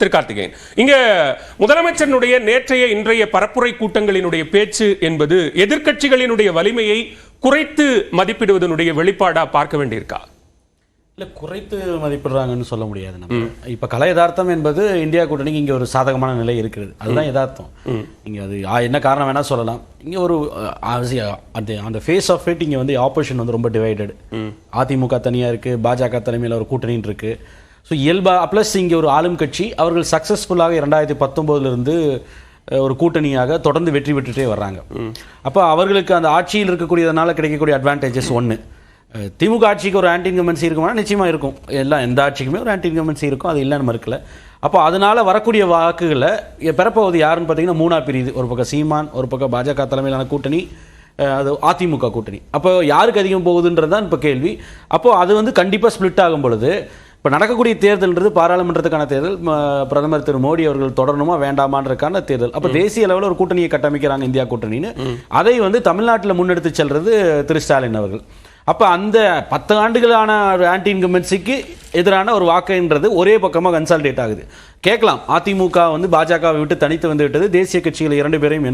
திரு கார்த்திகேயன், இங்க முதலமைச்சரினுடைய நேற்றைய இன்றைய பரப்புரை கூட்டங்களினுடைய பேச்சு என்பது எதிர்க்கட்சிகளினுடைய வலிமையை குறைத்து மதிப்பிடுவதனுடைய வெளிப்பாடா பார்க்க வேண்டியிருக்கா? இல்லை, குறைத்து மதிப்பிடுறாங்கன்னு சொல்ல முடியாது. நம்ம இப்போ கலை யதார்த்தம் என்பது இந்தியா கூட்டணிக்கு இங்கே ஒரு சாதகமான நிலை இருக்கிறது. அதுதான் யதார்த்தம். இங்கே அது என்ன காரணம் வேணால் சொல்லலாம். இங்கே ஒரு அந்த ஃபேஸ் ஆஃப் இட் இங்கே வந்து ஆப்போசிஷன் வந்து ரொம்ப டிவைடட். அதிமுக தனியாக இருக்குது, பாஜக தலைமையில் ஒரு கூட்டணின்னு இருக்குது. ஸோ ப்ளஸ் இங்கே ஒரு ஆளும் கட்சி அவர்கள் சக்ஸஸ்ஃபுல்லாக 2019 ஒரு கூட்டணியாக தொடர்ந்து வெற்றி பெற்றுட்டே வர்றாங்க. அப்போ அவர்களுக்கு அந்த ஆட்சியில் இருக்கக்கூடியதனால கிடைக்கக்கூடிய அட்வான்டேஜஸ் ஒன்று. திமுக ஆட்சிக்கு ஒரு ஆன்டி இன்கம்பன்சி இருக்குமா? நிச்சயமாக இருக்கும். எந்த ஆட்சிக்குமே ஒரு ஆன்டி இன்கம்பன்சி இருக்கும், அது இல்லைன்னு மறுக்கல. அப்போ அதனால் வரக்கூடிய வாக்குகளை பெறப்போவது யாருன்னு பார்த்தீங்கன்னா 3 பிரியுது. ஒரு பக்கம் சீமான், ஒரு பக்கம் பாஜக தலைமையிலான கூட்டணி, அது அதிமுக கூட்டணி. அப்போ யாருக்கு அதிகம் போகுதுன்றது தான் இப்போ கேள்வி. அப்போது அது வந்து கண்டிப்பாக ஸ்பிளிட் ஆகும் பொழுது இப்போ நடக்கக்கூடிய தேர்தல்ன்றது பாராளுமன்றத்துக்கான தேர்தல். பிரதமர் திரு மோடி அவர்கள் தொடரணுமா வேண்டாமான்றதுக்கான தேர்தல். அப்போ தேசிய அளவில் ஒரு கூட்டணியை கட்டமைக்கிறாங்க இந்தியா கூட்டணின்னு. அதை வந்து தமிழ்நாட்டில் முன்னெடுத்து செல்வது திரு ஸ்டாலின் அவர்கள். அப்போ அந்த 10 ஆண்டுகளான ஒரு ஆன்டி இன்கம்பன்சிக்கு எதிரான ஒரு வாக்குன்றது ஒரே பக்கமாக கன்சால்டேட் ஆகுது. கேட்கலாம், அதிமுக வந்து பாஜகவை விட்டு தனித்து வந்து விட்டது, தேசிய கட்சிகள் 2 பேரையும்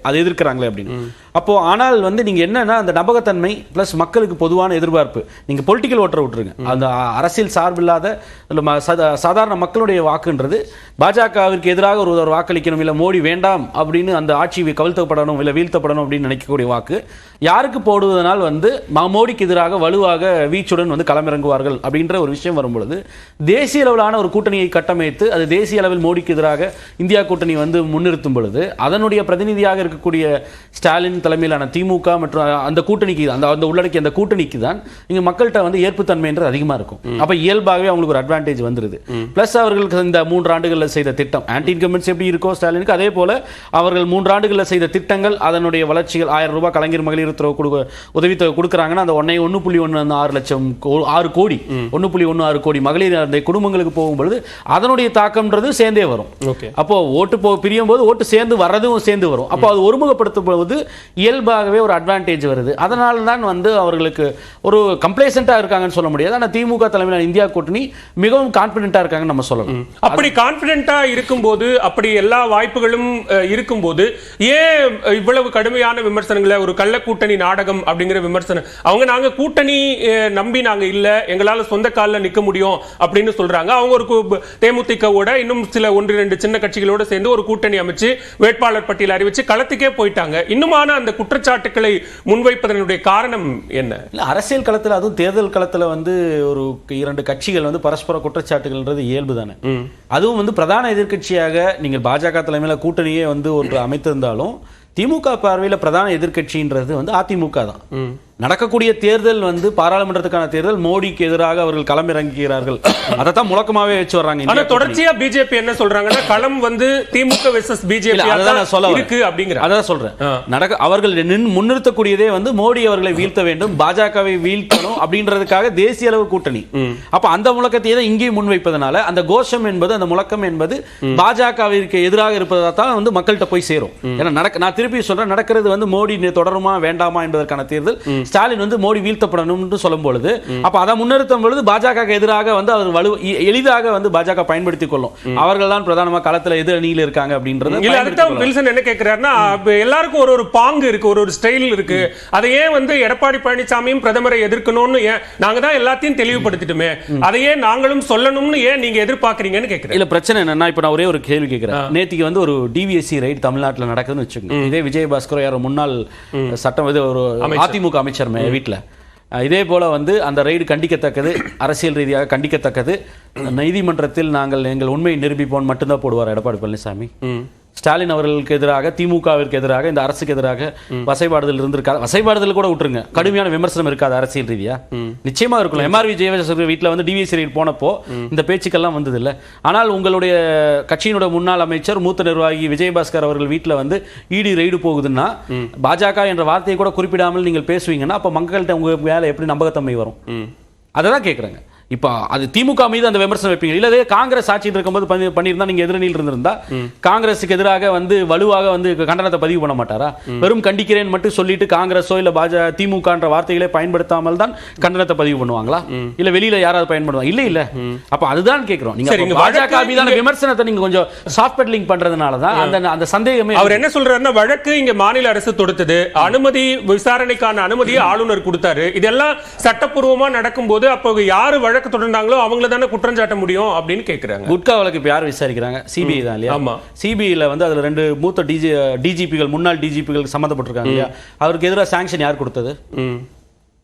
அதை எதிர்க்கிறாங்களே அப்படின்னு. அப்போ ஆனால் வந்து நீங்கள் என்னன்னா அந்த நம்பகத்தன்மை ப்ளஸ் மக்களுக்கு பொதுவான எதிர்பார்ப்பு, நீங்கள் பொலிட்டிக்கல் ஓட்டரை விட்டுருங்க, அந்த அரசியல் சார்பில்லாத சாதாரண மக்களுடைய வாக்குன்றது பாஜகவிற்கு எதிராக ஒரு வாக்களிக்கணும், இல்லை மோடி வேண்டாம் அப்படின்னு அந்த ஆட்சி கவிழ்த்தப்படணும் இல்லை வீழ்த்தப்படணும் அப்படின்னு நினைக்கக்கூடிய வாக்கு யாருக்கு போடுவதனால் வந்து மோடிக்கு எதிராக வலுவாக வீச்சுடன் வந்து களமிறங்குவார்கள் அப்படின்ற ஒரு விஷயம் வரும்பொழுது தேசிய அளவிலான ஒரு கூட்டணியை கட்டமைத்து அது தேசிய அளவில் மோடிக்கு எதிராக இந்தியா கூட்டணி வந்து முன்னிறுத்தும் பொழுது அதனுடைய பிரதிநிதியாக இருக்கக்கூடிய ஸ்டாலின் தலைமையிலான திமுக மற்றும் அந்த கூட்டணிக்கு அந்த உள்ளடக்கிய அந்த கூட்டணிக்கு தான் இங்க மக்கள்கிட்ட வந்து ஏற்புத்தன்மைன்றது அதிகமாக இருக்கும். அப்ப இயல்பாகவே அவங்களுக்கு ஒரு அட்வான்டேஜ் வந்துருது. பிளஸ் அவர்களுக்கு இந்த 3 ஆண்டுகளில் செய்த திட்டம் ஆன்டி இன்கம்பன்சி எப்படி இருக்கோ ஸ்டாலினுக்கு, அதே போல அவர்கள் 3 ஆண்டுகளில் செய்த திட்டங்கள் அதனுடைய வளர்ச்சிகள் 1000 ரூபாய் கலைஞர் மகளிர் உதவித்தொகை கொடுக்குறாங்கன்னா அந்த 1.16 லட்சம் 6 கோடி 1.16 கோடி மகளிர் அந்த குடும்பங்களுக்கு போகும்பொழுது அதனுடைய தாக்கம்ன்றது சேர்ந்தே வரும். அப்போ ஓட்டு பிரியும் போது ஓட்டு சேர்ந்து வர்றதும் சேர்ந்து வரும். அப்போ அது ஒருமுகப்படுத்தும் போது இயல்பாகவே ஒரு அட்வான்டேஜ் வருது. அதனால தான் வந்து அவர்களுக்கு ஒரு கம்ப்ளேசண்டா இருக்காங்கன்னு சொல்ல முடியாது. ஆனால் திமுக தலைமையிலான இந்தியா கூட்டணி மிகவும் கான்பிடென்ட்டா இருக்காங்கன்னு நம்ம சொல்லலாம். அப்படி கான்பிடென்ட்டா இருக்கும்போது, அப்படி எல்லா வாய்ப்புகளும் இருக்கும்போது ஏன் இவ்வளவு கடுமையான விமர்சனங்களை, ஒரு கள்ள கூட்டணி நாடகம் அப்படிங்கிற விமர்சனம், நாங்க கூட்டணி நம்பி நாங்க இல்ல, எங்களால சொந்த காலில் நிக்க முடியும் அப்படின்னு சொல்றாங்க. அவங்க ஒரு தேமுதிகவோட இன்னும் சில 1-2 சின்ன கட்சிகளோட சேர்ந்து ஒரு கூட்டணி அமைச்சு வேட்பாளர் பட்டியல் அறிவிச்சு களத்துக்கே போயிட்டாங்க. இன்னுமான அந்த குற்றச்சாட்டுகளை முன்வைப்பதனுடைய காரணம் என்ன? அரசியல் களத்தில், அதுவும் தேர்தல் களத்தில் வந்து ஒரு 2 கட்சிகள் வந்து பரஸ்பர குற்றச்சாட்டுகள்ன்றது இயல்பு தானே. அதுவும் வந்து பிரதான எதிர்கட்சியாக நீங்கள் பாஜக தலைமையில கூட்டணியே வந்து ஒன்று அமைத்திருந்தாலும் திமுக பார்வையில் பிரதான எதிர்கட்சின்றது வந்து அதிமுக தான். நடக்கக்கூடிய தேர்தல் வந்து பாராளுமன்றத்துக்கான தேர்தல், மோடிக்கு எதிராக அவர்கள் களமிறங்குகிறார்கள். அதை தான் முழக்கமாவே வச்சு வர்றாங்க. ஆனா தொடர்ச்சியா பிஜேபி என்ன சொல்றாங்கன்னா களம் வந்து திமுக வெர்சஸ் பிஜேபி இருக்கு அப்படிங்கிற அதான் சொல்றேன். அவர்கள் முன்னிறுத்தக்கூடியதே வந்து மோடி அவர்களை வீழ்த்த வேண்டும், பாஜகவை வீழ்த்தணும் அப்படின்றதுக்காக தேசிய அளவு கூட்டணி. அப்ப அந்த முழக்கத்தை தான் இங்கே முன்வைப்பதனால அந்த கோஷம் என்பது, அந்த முழக்கம் என்பது பாஜகவிற்கு எதிராக இருப்பதா தான் வந்து மக்கள்கிட்ட போய் சேரும். ஏன்னா நான் திருப்பி சொல்றேன், நடக்கிறது வந்து மோடி தொடருமா வேண்டாமா என்பதற்கான தேர்தல். ஸ்டாலின் வந்து மோடி வீழ்த்தப்படணும் சொல்லும் பொழுது அப்ப அதை முன்னிறுத்தும் பொழுது பாஜக எதிராக வந்து அவர் எளிதாக வந்து பாஜக பயன்படுத்திக் கொள்ளும். அவர்கள் தான் பிரதானமா களத்துல எதிர் அணியில் இருக்காங்க அப்படின்றது. வில்சன் என்ன கேட்கிறாருன்னா, எல்லாருக்கும் ஒரு பாங்கு இருக்கு, ஒரு ஸ்டைல் இருக்கு. அதை ஏன் வந்து எடப்பாடி பழனிசாமியும் பிரதமரை எதிர்க்கணும்னு நாங்க தான் எல்லாத்தையும் தெளிவுபடுத்திட்டுமே, அதையே நாங்களும் சொல்லணும்னு ஏன் நீங்க எதிர்பார்க்கறீங்கன்னு கேட்கிறேன். இல்ல பிரச்சனை என்னன்னா, இப்ப நான் ஒரே ஒரு கேள்வி கேட்கிறேன். நேத்திக்கு வந்து ஒரு டிவிஎஸ்சி ரைட் தமிழ்நாட்டில் நடக்குதுன்னு வச்சுக்கோங்க. இதே விஜயபாஸ்கர் யாரோ முன்னாள் சட்டம் ஒரு அதிமுக அமைச்சர் வீட்டில் இதே போல வந்து அந்த ரெய்டு கண்டிக்கத்தக்கது, அரசியல் ரீதியாக கண்டிக்கத்தக்கது. நீதிமன்றத்தில் நாங்கள் எங்கள் உண்மையை நிரூபிப்போம் மட்டும்தான் போடுவார் எடப்பாடி பழனிசாமி. ஸ்டாலின் அவர்களுக்கு எதிராக, திமுகவிற்கு எதிராக, இந்த அரசுக்கு எதிராக வசைபாடுதல் இருந்திருக்காது. வசைபாடுதல் கூட விட்டுருங்க, கடுமையான விமர்சனம் இருக்காது அரசியல் ரீதியா? நிச்சயமா இருக்கும். எம்ஆர்வி ஜெயவர்தன் வீட்டில் வந்து டிவிஎஸ் ரைட் போனப்போ இந்த பேச்சுக்கெல்லாம் வந்தது இல்லை. ஆனால் உங்களுடைய கட்சியினுடைய முன்னாள் அமைச்சர் மூத்த நிர்வாகி விஜயபாஸ்கர் அவர்கள் வீட்டில் வந்து இடி ரெய்டு போகுதுன்னா பாஜக என்ற வார்த்தையை கூட குறிப்பிடாமல் நீங்கள் பேசுவீங்கன்னா அப்போ மக்கள்கிட்ட உங்க மேலே எப்படி நம்பகத்தன்மை வரும்? அதை தான் கேட்குறாங்க. இப்போ அது திமுக மீது அந்த விமர்சனம் வைப்பீங்க, இல்ல காங்கிரஸ் ஆட்சியில் இருக்கும்போது பண்ணியிருந்தா நீங்க எதிரணியில் இருந்திருந்தா காங்கிரஸுக்கு எதிராக வந்து வலுவாக வந்து கண்டனத்தை பதிவு பண்ண மாட்டாரா? வெறும் கண்டிக்கிறேன் மட்டும் சொல்லிட்டு காங்கிரஸோ இல்ல திமுகன்ற வார்த்தைகளை பயன்படுத்தாமல் தான் கண்டனத்தை பதிவு பண்ணுவாங்களா? இல்ல வெளியில யாராவது பயன்படுவாங்க? இல்ல அப்ப அதுதான் கேட்கிறோம். நீங்க பாஜக மீதான விமர்சனத்தை நீங்க கொஞ்சம் சாஃப்ட் பெடலிங் பண்றதுனால தான் அந்த சந்தேகமே. அவர் என்ன சொல்றாருன்னா, வழக்கு இங்க மாநில அரசு தொடுத்தது, அனுமதி விசாரணைக்கான அனுமதியை ஆளுநர் கொடுத்தாரு, இதெல்லாம் சட்டப்பூர்வமா நடக்கும்போது அப்போ யாரு வழக்கு தொடர்ந்தாங்களோ அவங்கள தானே குற்றம் சாட்ட முடியும் அப்படின்னு கேக்குறாங்க. குட்கா வழக்கு இப்ப யார் விசாரிக்கிறாங்க? சிபிஐ தான் இல்லையா? ஆமா. சிபிஐல வந்து அதுல 2 மூத்த டிஜிபிகள் முன்னாள் டிஜிபிகள் சம்பந்தப்பட்டிருக்காங்க இல்லையா? அவருக்கு எதிராக சாங்ஷன் யார் கொடுத்தது?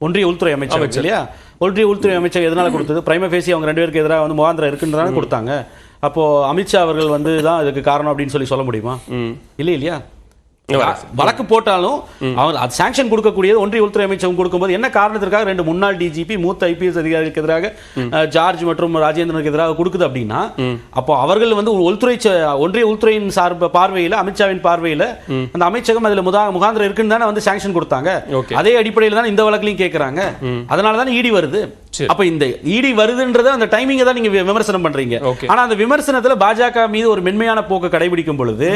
ஒன்றிய உள்துறை அமைச்சர் இல்லையா? ஒன்றிய உள்துறை அமைச்சர் எதனால கொடுத்தது? பிரைம ஃபேசி அவங்க 2 பேருக்கு எதிராக வந்து முகாந்திரம் இருக்குன்றதான கொடுத்தாங்க. அப்போ அமித்ஷா அவர்கள் வந்து தான் இதுக்கு காரணம் அப்படின்னு சொல்ல முடியுமா? இல்லையா? வழக்கு போட்டாலும் அவங்க அது சாங்ஷன் கொடுக்கக்கூடியது ஒன்றிய உள்துறை அமைச்சகம் கொடுக்கும்போது என்ன காரணத்திற்காக 2 முன்னாள் டிஜிபி மூத்த ஐபிஎஸ் அதிகாரிகளுக்கு எதிராக ஜார்ஜ் மற்றும் ராஜேந்திரனுக்கு எதிராக கொடுக்குது அப்படின்னா, அப்போ அவர்கள் வந்து ஒன்றிய உள்துறையின் பார்வையில், அமித்ஷாவின் பார்வையில் அந்த அமைச்சகம் அதுல முகாந்திரம் இருக்குன்னு தானே வந்து சாங்ஷன் கொடுத்தாங்க. அதே அடிப்படையில் தான் இந்த வழக்கிலையும் கேட்கறாங்க. அதனால தான் இடி வருது. அப்ப இந்த இடி வருதுன்றது அந்த டைமிங்கை தான் நீங்க விமர்சனம் பண்றீங்க. ஆனா அந்த விமர்சனத்துல பாஜக மீது ஒரு மென்மையான போக்கு கடைபிடிக்கும் பொழுது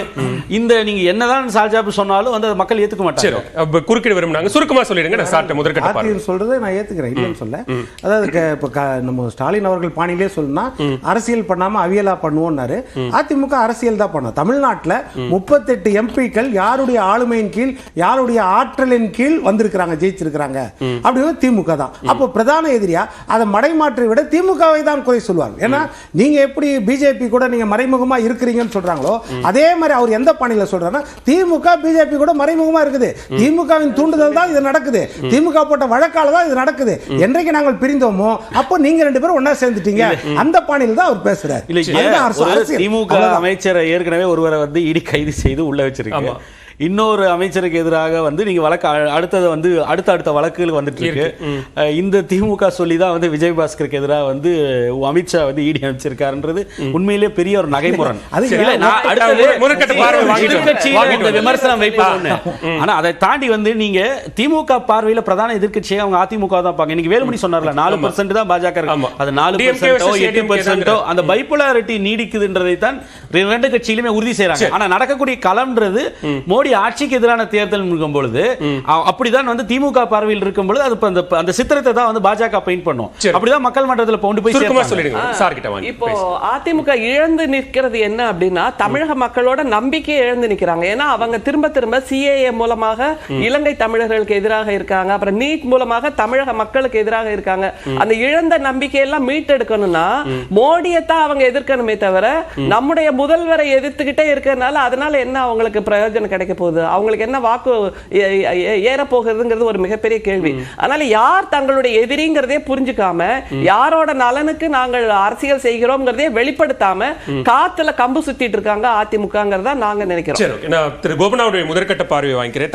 இந்த நீங்க என்னதான் சால்ஜாப் சொன்னாலும் வந்து மக்கள் ஏத்துக்க மாட்டாங்க. குறுக்கிட விரும்பினாங்க. சுருக்கமா சொல்லிடுங்க. நான் சார்ட்ட முதற்கட்ட பார்த்து சொல்றதை நான் ஏத்துக்கிறேன், இல்லைன்னு சொல்ல. அதாவது இப்ப நம்ம ஸ்டாலின் அவர்கள் பாணியிலே சொல்லணும்னா அரசியல் பண்ணாம அவியலா பண்ணுவோம்னாரு. அதிமுக அரசியல் தான் பண்ணோம். தமிழ்நாட்டில் 38 எம்பிக்கள் யாருடைய ஆளுமையின் கீழ், யாருடைய ஆற்றலின் கீழ் வந்திருக்கிறாங்க, ஜெயிச்சிருக்கிறாங்க அப்படின்னு திமுக தான். அப்போ பிரதான எதிரியா அதை மடைமாற்றி விட திமுகவை தான் குறை சொல்வாங்க. ஏன்னா நீங்க எப்படி பிஜேபி கூட நீங்க மறைமுகமா இருக்கிறீங்கன்னு சொல்றாங்களோ அதே மாதிரி அவர் எந்த பாணியில சொல்றாருன்னா திமுக பிஜேபி கூட மறைமுகமா இருக்குது, திமுகவின் தூண்டுதல் தான் இது நடக்குது, திமுக போட்ட வழக்கால தான் இது நடக்குது, என்றைக்கு நாங்கள் பிரிந்தோமோ அப்போ நீங்க 2 பேரும் ஒண்ணா சேர்ந்துட்டீங்க, அந்த பாணியில் தான் அவர் பேசுறாரு. திமுக அமைச்சரை ஏற்கனவே ஒருவரை வந்து இடி கைது செய்து உள்ள வச்சிருக்காங்க. இன்னொரு அமைச்சருக்கு எதிராக வந்து நீங்க வழக்கு அடுத்தது வந்து அடுத்த வழக்குகள் வந்துட்டு இருக்கு. இந்த திமுக சொல்லி தான் வந்து விஜயபாஸ்கருக்கு எதிராக வந்து அமித்ஷா வந்து இடி அமைச்சிருக்காருன்றது உண்மையிலேயே பெரிய ஒரு நகைமுரண். விமர்சனம் வைப்பது. ஆனா அதை தாண்டி வந்து நீங்க திமுக பார்வையில பிரதான எதிர்க்கட்சியை அவங்க அதிமுக தான் பாங்க. இன்னைக்கு வேலுமணி சொன்னார்ல 4% தான் பாஜக இருக்கு. அது 4% 8% அந்த பைபோலாரிட்டி நீடிக்குதுன்றதை தான் 2 கட்சியிலுமே உறுதி செய்யறாங்க. ஆனா நடக்கக்கூடிய களம்ன்றது மோடி ஆட்சிக்கு எதிரான தேர்தல் இருக்கும் பொழுது அப்படிதான் வந்து திமுக பார்வையில் இருக்கும் பொழுது அது அந்த சித்திரத்தை தான் வந்து பாஜக பெயிண்ட் பண்ணும். அப்படிதான் மக்கள் மன்றத்தில் கொண்டு போய் சேர்ப்பாங்க. இப்போ அதிமுக இழந்து நிற்கிறது என்ன அப்படின்னா தமிழக மக்களோட நம்பிக்கையை இழந்து நிற்கிறாங்க. ஏன்னா அவங்க திரும்ப சிஏஏ மூலமாக இலங்கை தமிழர்களுக்கு எதிராக இருக்காங்க, அப்புறம் நீட் மூலமாக தமிழக மக்களுக்கு எதிராக இருக்காங்க. அந்த இழந்த நம்பிக்கையெல்லாம் மீட்டெடுக்கணும்னா மோடியை தான் அவங்க எதிர்க்கணுமே தவிர நம்முடைய முதல்வரை எதிர்த்துக்கிட்டே இருக்கிறதுனால அதனால என்ன அவங்களுக்கு பிரயோஜனம் கிடைக்க போகுது? அவங்களுக்கு என்ன வாக்கு ஏற போகிறதுங்கிறது ஒரு மிகப்பெரிய கேள்வி. அதனால யார் தங்களுடைய எதிரிங்கிறதே புரிஞ்சுக்காம யாரோட நலனுக்கு நாங்கள் அரசியல் செய்கிறோம்ங்கிறதே வெளிப்படுத்தாம காத்துல கம்பு சுத்திட்டு இருக்காங்க அதிமுகங்கிறதா நாங்க நினைக்கிறோம். திரு கோபனாவுடைய முதற்கட்ட பார்வையை வாங்கிக்கிறேன்.